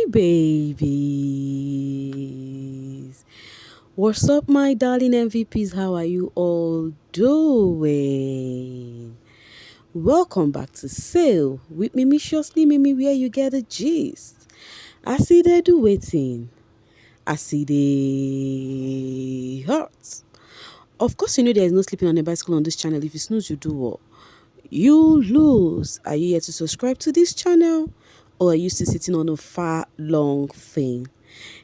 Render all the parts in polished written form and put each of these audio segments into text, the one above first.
babies. What's up, my darling MVPs? How are you all doing? Welcome back to Sail with Mimi, where you get a gist. I see they do waiting. I see they hurt. Of course, you know there is no sleeping on a bicycle on this channel. If you snooze, you do what? You lose. Are you here to subscribe to this channel? Or are you still sitting on a far long thing?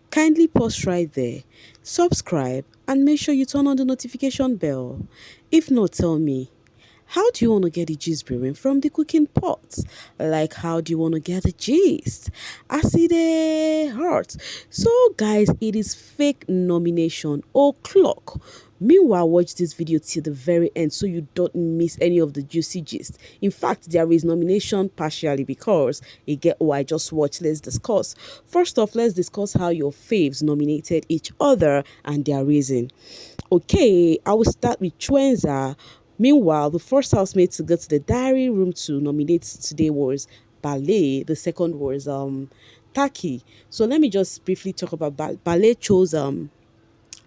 Kindly pause right there, subscribe, and make sure you turn on the notification bell. If not, tell me, how do you want to get the gist brewing from the cooking pot? Like, how do you want to get the gist? I see the heart. So, guys, it is fake nomination o'clock. Meanwhile, watch this video till the very end so you don't miss any of the juicy gist. In fact, there is nomination partially because you get what I just watched. Let's discuss. First off, let's discuss how your faves nominated each other and their reason. Okay, I will start with Chwenza. Meanwhile, the first housemate to go to the diary room to nominate today was Ballet. The second was Taki. So let me just briefly talk about Ballet chose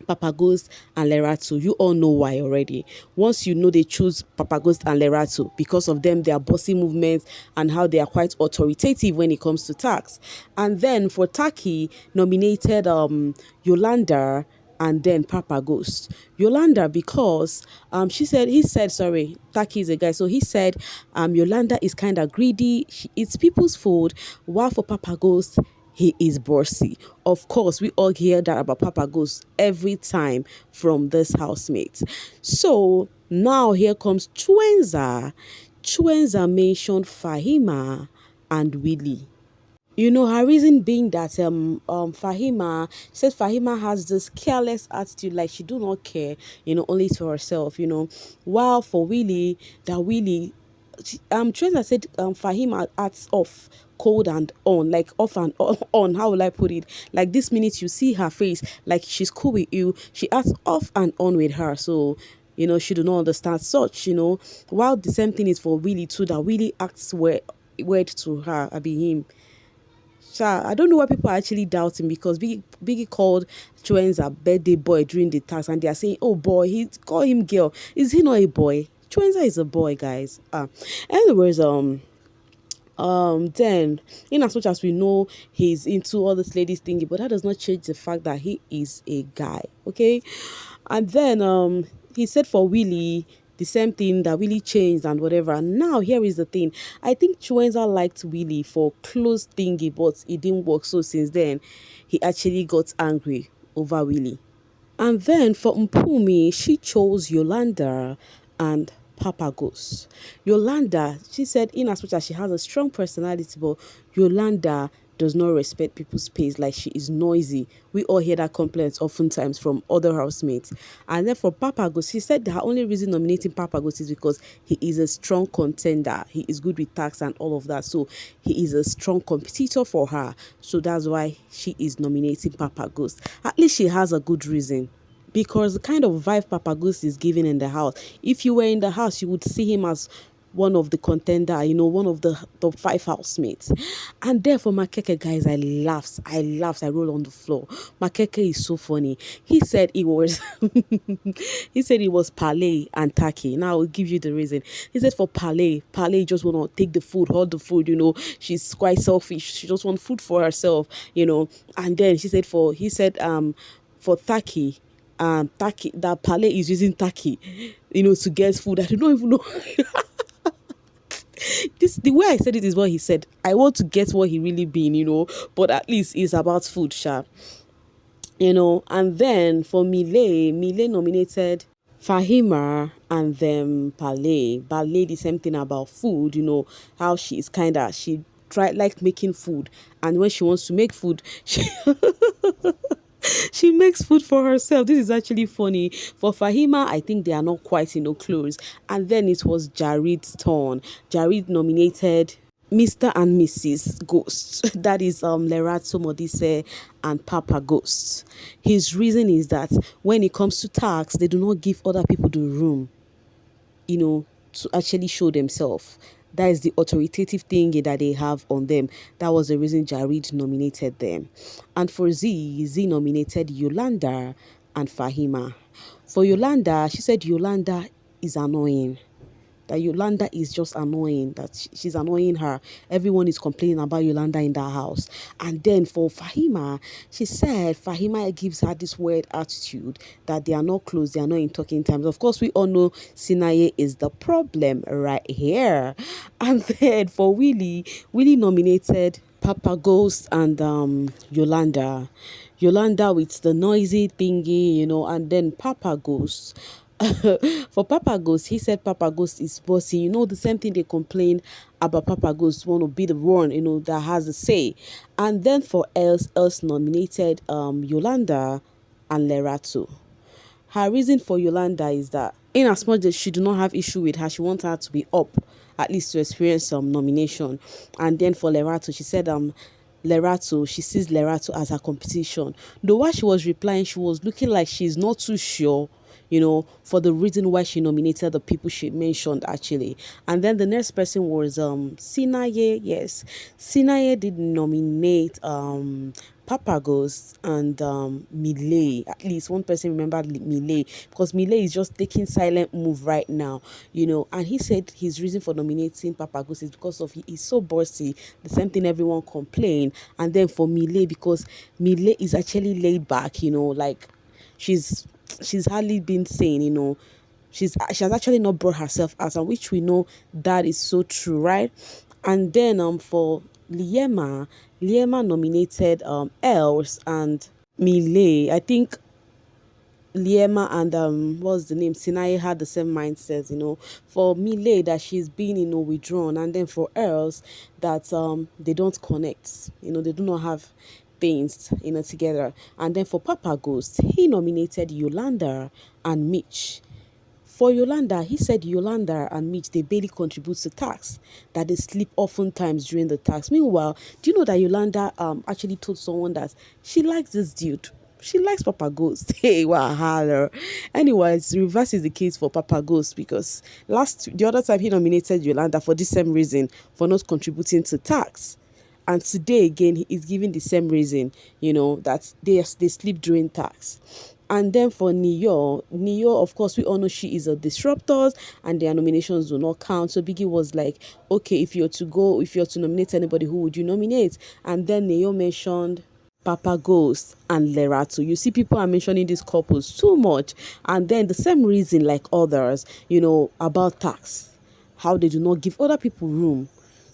Papa Ghost and Lerato. You all know why already. Once you know they choose Papa Ghost and Lerato, because of them, their bossy movements and how they are quite authoritative when it comes to tax. And then for Taki, nominated Yolanda and then Papa Ghost. Yolanda because he said sorry, Taki is a guy, so he said Yolanda is kind of greedy, she eats people's food, while for Papa Ghost he is bossy. Of course, we all hear that about Papa Ghost every time from this housemate. So now here comes Chwenza. Chwenza mentioned Fahima and Willie. You know, her reason being that Fahima says Fahima has this careless attitude, like she do not care, only to herself, While for Willie, Treza said Fahima acts off, cold and on, like off and on. How will I put it? Like this minute you see her face, like she's cool with you, she acts off and on with her. So she do not understand such. While the same thing is for Willie too, that Willie acts weird to her. I be him. I don't know why people are actually doubting, because Biggie called Chwenza birthday boy during the task, and they are saying, oh boy, he call him girl. Is he not a boy? Chwenza is a boy, guys. Anyways, then in as much as we know he's into all this ladies thingy, but that does not change the fact that he is a guy. Okay. And then he said for Willie the same thing, that Willie changed and whatever. And now here is the thing. I think Chwenza liked Willie for close thingy, but it didn't work. So since then, he actually got angry over Willie. And then for Mpumi, she chose Yolanda and Papa Ghost. Yolanda, she said, in as much as she has a strong personality, but Yolanda does not respect people's space, like she is noisy. We all hear that complaints oftentimes from other housemates. And then for Papa Ghost, she said her only reason nominating Papa Ghost is because he is a strong contender. He is good with tax and all of that. So he is a strong competitor for her. So that's why she is nominating Papa Ghost. At least she has a good reason, because the kind of vibe Papa Ghost is giving in the house, if you were in the house, you would see him as one of the contender, one of the top 5 housemates. And therefore, Makeke, guys, I laughed, I rolled on the floor. Makeke is so funny. He said it was Palais and Taki. Now I'll give you the reason. He said for Palais just want to take the food, hold the food, she's quite selfish. She just want food for herself, And then he said for Taki, that Palais is using Taki, to get food. I don't even know. The way I said it is what he said. I want to get what he really been, but at least it's about food, sha. And then for Mile nominated Fahima and then Ballet. Ballet, the same thing about food, how she tried like making food, and when she wants to make food, she makes food for herself. This is actually funny. For Fahima, I think they are not quite, close. And then it was Jared's turn. Jared nominated Mr. and Mrs. Ghost. That is Lerato Modise and Papa Ghost. His reason is that when it comes to tax, they do not give other people the room, to actually show themselves. That is the authoritative thing that they have on them. That was the reason Jared nominated them. And for Z nominated Yolanda and Fahima. For Yolanda, she said Yolanda is annoying, that Yolanda is just annoying, that she's annoying her. Everyone is complaining about Yolanda in that house. And then for Fahima, she said Fahima gives her this weird attitude that they are not close, they are not in talking terms. Of course, we all know Sinaye is the problem right here. And then for Willie nominated Papa Ghost and Yolanda. Yolanda with the noisy thingy, and then Papa Ghost. For Papa Ghost, he said Papa Ghost is bossy. The same thing they complain about. Papa Ghost want to be the one, that has a say. And then for else nominated Yolanda and Lerato. Her reason for Yolanda is that in as much as she do not have issue with her, she wants her to be up, at least to experience some nomination. And then for Lerato, she said Lerato, she sees Lerato as her competition. Though while she was replying, she was looking like she's not too sure, for the reason why she nominated the people she mentioned actually. And then the next person was Sinaye. Yes, Sinaye did nominate Papa Ghost and Millet. At least one person remembered Millet, because Millet is just taking silent move right now, and he said his reason for nominating Papa Ghost is because of he is so bossy, the same thing everyone complained. And then for Millet, because Millet is actually laid back, like she's hardly been saying, she has actually not brought herself out, and which we know that is so true, right? And then for Liema nominated Els and Mile. I think Liema and what's the name, Sinai had the same mindset, for Mile that she's been, withdrawn, and then for Els that they don't connect, they do not have things, together. And then for Papa Ghost, he nominated Yolanda and Mitch. For Yolanda, he said Yolanda and Mitch, they barely contribute to tasks, that they sleep oftentimes during the tasks. Meanwhile, do you know that Yolanda actually told someone that she likes this dude? She likes Papa Ghost. Hey, wow. Anyways, the reverse is the case for Papa Ghost, because the other time he nominated Yolanda for the same reason, for not contributing to tasks. And today again, he is giving the same reason, that they sleep during tasks. And then for Neo, of course, we all know she is a Disruptors and their nominations do not count. So Biggie was like, okay, if you're to nominate anybody, who would you nominate? And then Neo mentioned Papa Ghost and Lerato. You see, people are mentioning these couples too much. And then the same reason like others, about tax, how they do not give other people room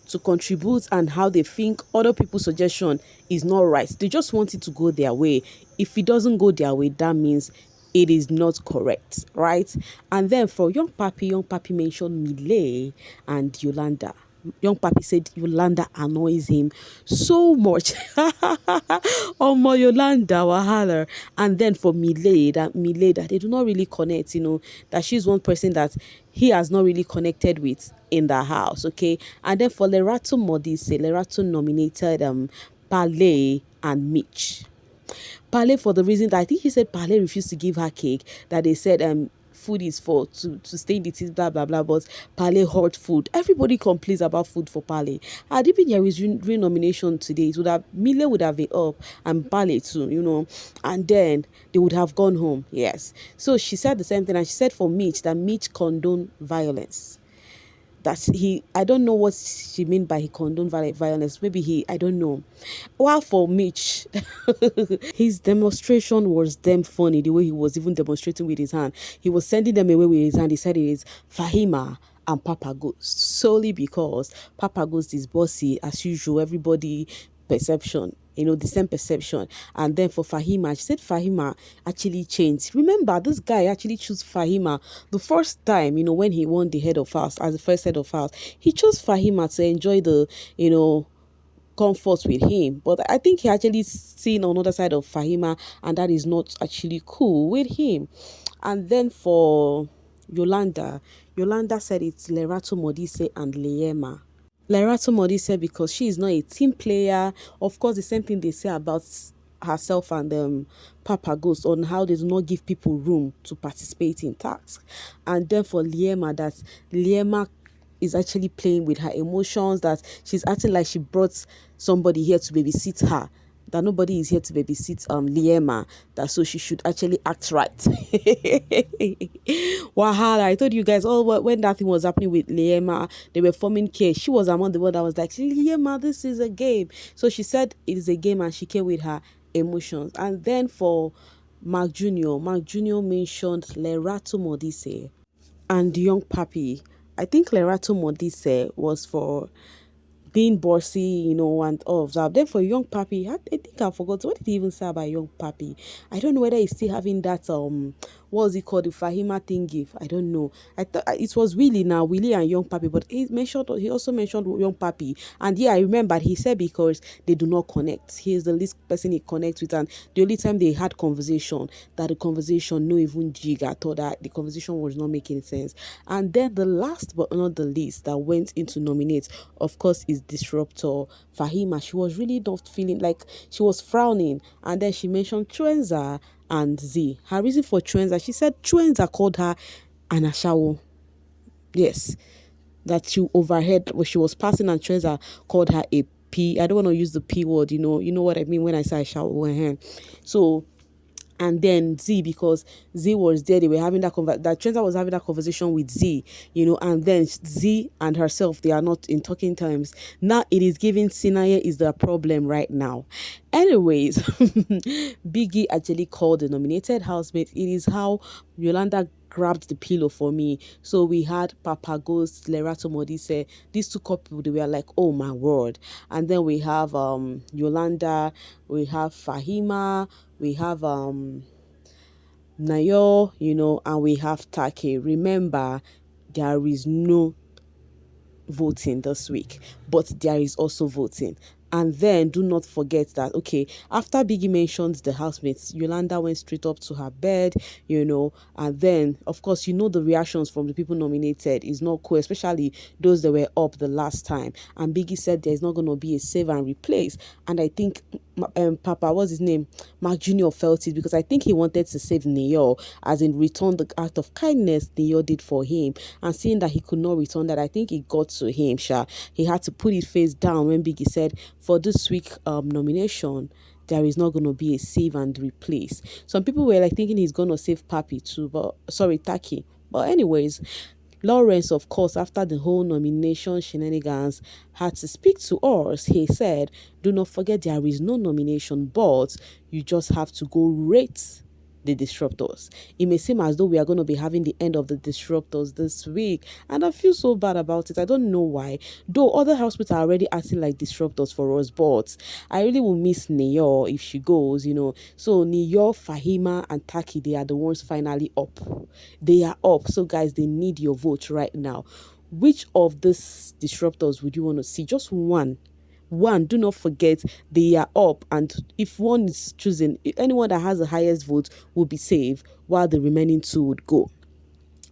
to contribute, and how they think other people's suggestion is not right. They just want it to go their way. If it doesn't go their way, that means it is not correct, right? And then for Young Papi mentioned Mile and Yolanda. Young Papi said Yolanda annoys him so much. Oh my Yolanda wahala. And then for Mile that they do not really connect, that she's one person that he has not really connected with in the house, okay? And then for Lerato Lerato nominated Pale and Mitch. Pale, for the reason that I think he said Pale refused to give her cake, that they said food is for to stay in the teeth, blah blah blah, but Pale hot food. Everybody complains about food for Pale. Had it been there is renomination today, it would have Mile would have been up and Pale too, and then they would have gone home. Yes. So she said the same thing, and she said for Mitch that Mitch condone violence. I don't know what she mean by he condone violence. Maybe I don't know. While for Mitch, his demonstration was damn funny. The way he was even demonstrating with his hand, he was sending them away with his hand. He said it is Fahima and Papa Ghost, solely because Papa Ghost is bossy as usual. Everybody perception, the same perception. And then for Fahima, she said Fahima actually changed. Remember, this guy actually chose Fahima the first time, when he won the head of house, as the first head of house. He chose Fahima to enjoy the, comfort with him. But I think he actually seen another side of Fahima, and that is not actually cool with him. And then for Yolanda said it's Lerato Modise and Leema. Lerato Modi said because she is not a team player. Of course, the same thing they say about herself and Papa Ghost, on how they do not give people room to participate in tasks. And then for Liema, that Liema is actually playing with her emotions, that she's acting like she brought somebody here to babysit her, that nobody is here to babysit Liema, that so she should actually act right. Wahala, I told you guys all when that thing was happening with Liema, they were forming case. She was among the one that was like, Liema, this is a game. So she said it is a game, and she came with her emotions. And then for Mark Jr. mentioned Lerato Modise and Young Papi. I think Lerato Modise was for being bossy, and all of that. Then for Young Papi, I think I forgot, what did he even say about Young Papi? I don't know whether he's still having that what was it called, the Fahima thingy. I don't know. I thought it was Willie and Young Papi, but he also mentioned Young Papi. And yeah, I remembered he said because they do not connect. He is the least person he connects with, and the only time they had conversation, that the conversation no even jig at all, that the conversation was not making sense. And then the last but not the least that went into nominate, of course, is Disruptor Fahima. She was really not feeling, like she was frowning, and then she mentioned Truenza and Z. Her reason for Truenza, she said Truenza called her an ashawo. Yes, that she overheard when she was passing, and Truenza called her a P. I don't want to use the P word, you know what I mean when I say ashawo. So, and then Z, because Z was there, they were having that Trenza was having that conversation with Z, and then Z and herself, they are not in talking terms. Now it is giving Sinaya is the problem right now. Anyways, Biggie actually called the nominated housemate. It is how Yolanda grabbed the pillow for me. So we had Papa Ghost, Lerato Modise. These two couple, they were like, oh my word. And then we have Yolanda, we have Fahima, we have Nayo, and we have Take. Remember, there is no voting this week, but there is also voting. And then do not forget that, okay, after Biggie mentioned the housemates, Yolanda went straight up to her bed, and then, of course, the reactions from the people nominated is not cool, especially those that were up the last time. And Biggie said there's not going to be a save and replace. And I think Papa, what's his name? Mark Jr. felt it, because I think he wanted to save Neo, as in return the act of kindness Neo did for him. And seeing that he could not return that, I think it got to him, Sha. He had to put his face down when Biggie said, for this week nomination, there is not going to be a save and replace. Some people were like thinking he's going to save Papi too, but sorry, Taki. But anyways, Lawrence, of course, after the whole nomination shenanigans, had to speak to us. He said, do not forget there is no nomination, but you just have to go rate the Disruptors. It may seem as though we are going to be having the end of the Disruptors this week, and I feel so bad about it. I don't know why, though other housemates are already acting like Disruptors for us, but I really will miss Neyo if she goes, So Neyo, Fahima, and Taki, they are the ones finally up. They are up. So guys, they need your vote right now. Which of these Disruptors would you want to see? Just one. Do not forget they are up, and if one is chosen, anyone that has the highest vote will be saved, while the remaining two would go.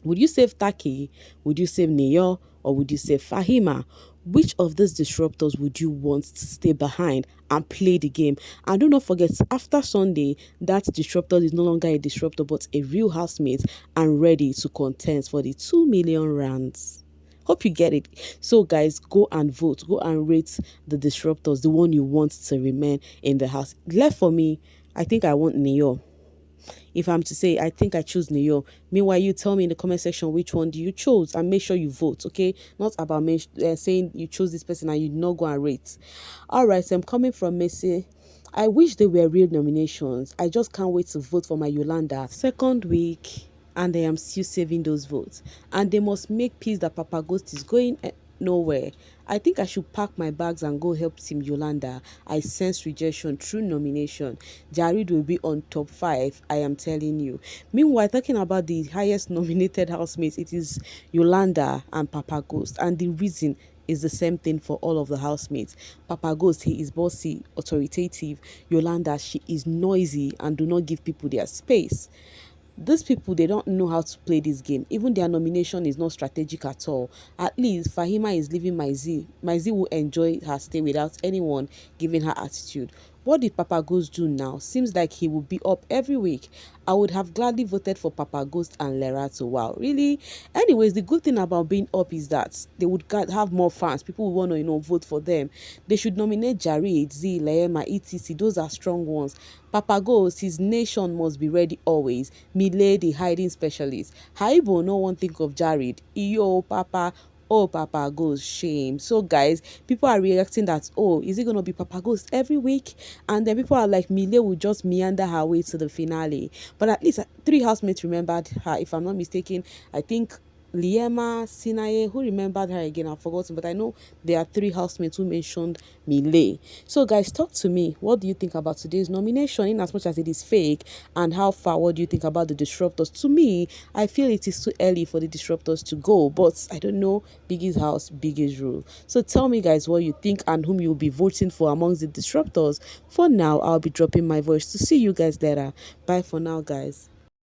Would you save Taki? Would you save Neyo? Or would you save Fahima? Which of these Disruptors would you want to stay behind and play the game? And do not forget, after Sunday, that Disruptor is no longer a Disruptor but a real housemate and ready to contest for the 2 million rands. Hope you get it. So guys, go and vote. Go and rate the Disruptors, the one you want to remain in the house. Left for me, I think I want Neo. If I'm to say, I think I choose Neo. Meanwhile, you tell me in the comment section which one do you choose, and make sure you vote, okay? Not about saying you chose this person and you not go and rate. All right, so I'm coming from Messi. I wish they were real nominations. I just can't wait to vote for my Yolanda. Second week, and I am still saving those votes. And they must make peace that Papa Ghost is going nowhere. I think I should pack my bags and go help Team Yolanda. I sense rejection through nomination. Jared will be on top 5, I am telling you. Meanwhile, talking about the highest nominated housemates, it is Yolanda and Papa Ghost. And the reason is the same thing for all of the housemates. Papa Ghost, he is bossy, authoritative. Yolanda, she is noisy and do not give people their space. These people, they don't know how to play this game. Even their nomination is not strategic at all. At least Fahima is leaving My Z. My Z will enjoy her stay without anyone giving her attitude. What did Papa Ghost do now? Seems like he will be up every week. I would have gladly voted for Papa Ghost and Lerato. Wow, really? Anyways, the good thing about being up is that they would have more fans. People will want to, vote for them. They should nominate Jared, Z, Leema, etc. Those are strong ones. Papa Ghost, his nation must be ready always. Mile, the hiding specialist. Haibo, no one think of Jared. Iyo, Papa. Oh, Papa Ghost, shame. So, guys, people are reacting that, oh, is it going to be Papa Ghost every week? And then people are like, Mile will just meander her way to the finale. But at least three housemates remembered her, if I'm not mistaken. I think Liema, Sinaye, who remembered her again? I've forgotten, but I know there are three housemates who mentioned Mile. So, guys, talk to me. What do you think about today's nomination, in as much as it is fake? And how far, what do you think about the Disruptors? To me, I feel it is too early for the Disruptors to go, but I don't know. Biggie's house, Biggie's rule. So, tell me, guys, what you think and whom you'll be voting for amongst the Disruptors. For now, I'll be dropping my voice to see you guys later. Bye for now, guys.